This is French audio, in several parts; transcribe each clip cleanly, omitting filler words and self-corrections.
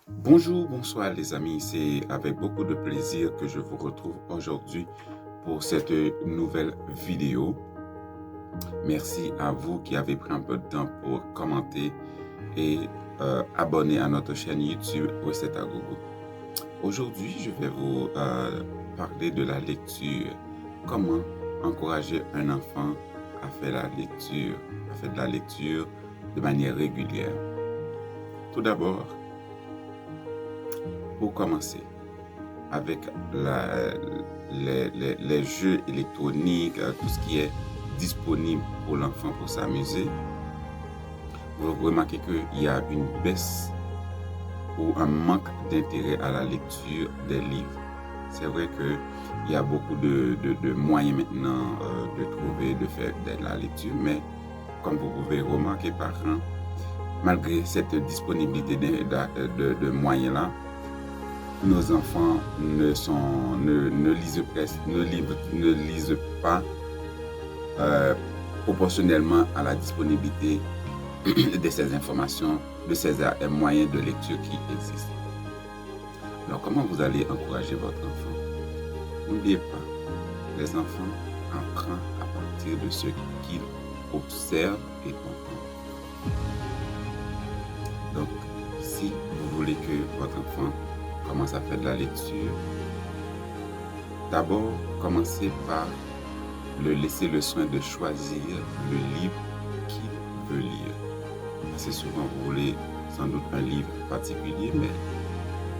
Bonjour, bonsoir les amis, c'est avec beaucoup de plaisir que je vous retrouve aujourd'hui pour cette nouvelle vidéo. Merci à vous qui avez pris un peu de temps pour commenter et abonner à notre chaîne YouTube Recettes à Gogo. Aujourd'hui, je vais vous parler de la lecture. Comment encourager un enfant à faire de la lecture de manière régulière. Tout d'abord, pour commencer, avec les jeux électroniques, tout ce qui est disponible pour l'enfant pour s'amuser, vous remarquez qu'il y a une baisse ou un manque d'intérêt à la lecture des livres. C'est vrai qu'il y a beaucoup de moyens maintenant de trouver, de faire de la lecture, mais comme vous pouvez remarquer parents, malgré cette disponibilité de moyens-là, nos enfants ne lisent pas proportionnellement à la disponibilité de ces informations, de ces moyens de lecture qui existent. Alors, comment vous allez encourager votre enfant? N'oubliez pas, les enfants apprennent à partir de ce qu'ils observent et entendent. Donc, si vous voulez que votre enfant commence à faire de la lecture, d'abord, commencez par le laisser le soin de choisir le livre qu'il veut lire. Assez souvent, vous voulez sans doute un livre particulier, mais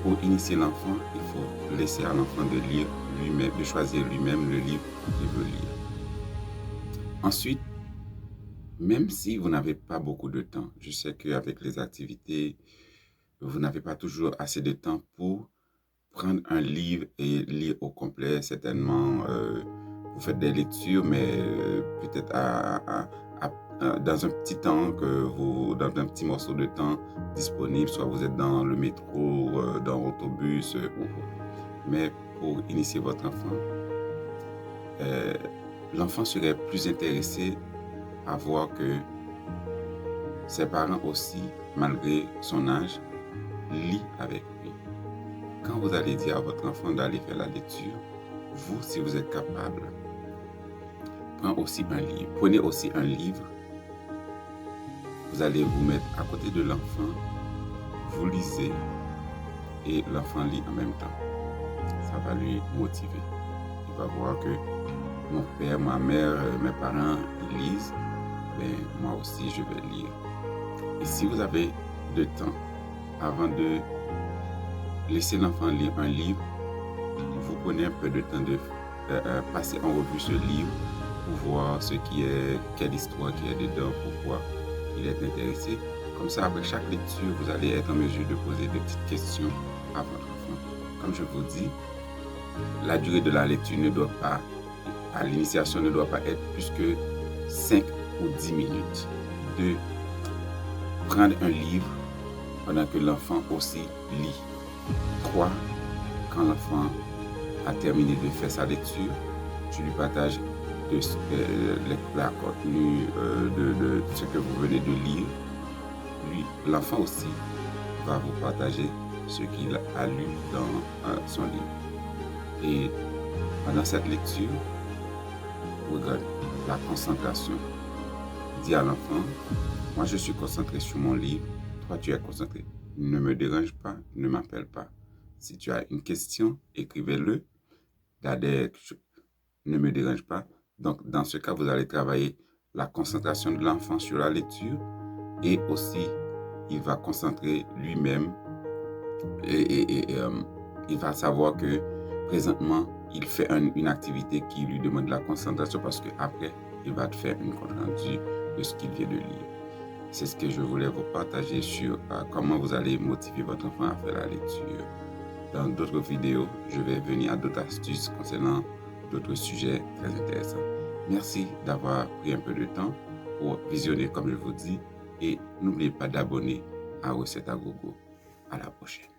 pour initier l'enfant, il faut laisser à l'enfant de lire lui-même, de choisir lui-même le livre qu'il veut lire. Ensuite, même si vous n'avez pas beaucoup de temps, je sais qu'avec les activités, vous n'avez pas toujours assez de temps pour prendre un livre et lire au complet. Certainement, vous faites des lectures, mais peut-être dans un petit temps dans un petit morceau de temps disponible, soit vous êtes dans le métro, dans l'autobus ou autre. Mais pour initier votre enfant, l'enfant serait plus intéressé à voir que ses parents aussi, malgré son âge, lient avec lui. Quand vous allez dire à votre enfant d'aller faire la lecture, vous, si vous êtes capable, prenez aussi un livre. Vous allez vous mettre à côté de l'enfant, vous lisez et l'enfant lit en même temps. Ça va lui motiver. Il va voir que mon père, ma mère, mes parents, ils lisent, mais moi aussi je vais lire. Et si vous avez de temps avant de laisser l'enfant lire un livre, vous prenez un peu de temps de passer en revue ce livre pour voir quelle histoire qui est dedans, pourquoi il est intéressé. Comme ça, après chaque lecture, vous allez être en mesure de poser des petites questions à votre enfant. Comme je vous dis, la durée de la lecture à l'initiation ne doit pas être plus que 5 ou 10 minutes. De prendre un livre pendant que l'enfant aussi lit. 3. Quand l'enfant a terminé de faire sa lecture, je lui partage la contenu de ce que vous venez de lire. L'enfant aussi va vous partager ce qu'il a lu dans son livre. Et pendant cette lecture, regarde la concentration. Dis à l'enfant, moi je suis concentré sur mon livre, toi tu es concentré. Ne me dérange pas, ne m'appelle pas. Si tu as une question, écrivez-le. Ne me dérange pas. Donc, dans ce cas, vous allez travailler la concentration de l'enfant sur la lecture et aussi, il va concentrer lui-même et il va savoir que présentement, il fait une activité qui lui demande de la concentration parce qu'après, il va te faire une compte rendu de ce qu'il vient de lire. C'est ce que je voulais vous partager sur comment vous allez motiver votre enfant à faire la lecture. Dans d'autres vidéos, je vais venir à d'autres astuces concernant d'autres sujets très intéressants. Merci d'avoir pris un peu de temps pour visionner comme je vous dis et n'oubliez pas d'abonner à Recettes à Gogo. À la prochaine.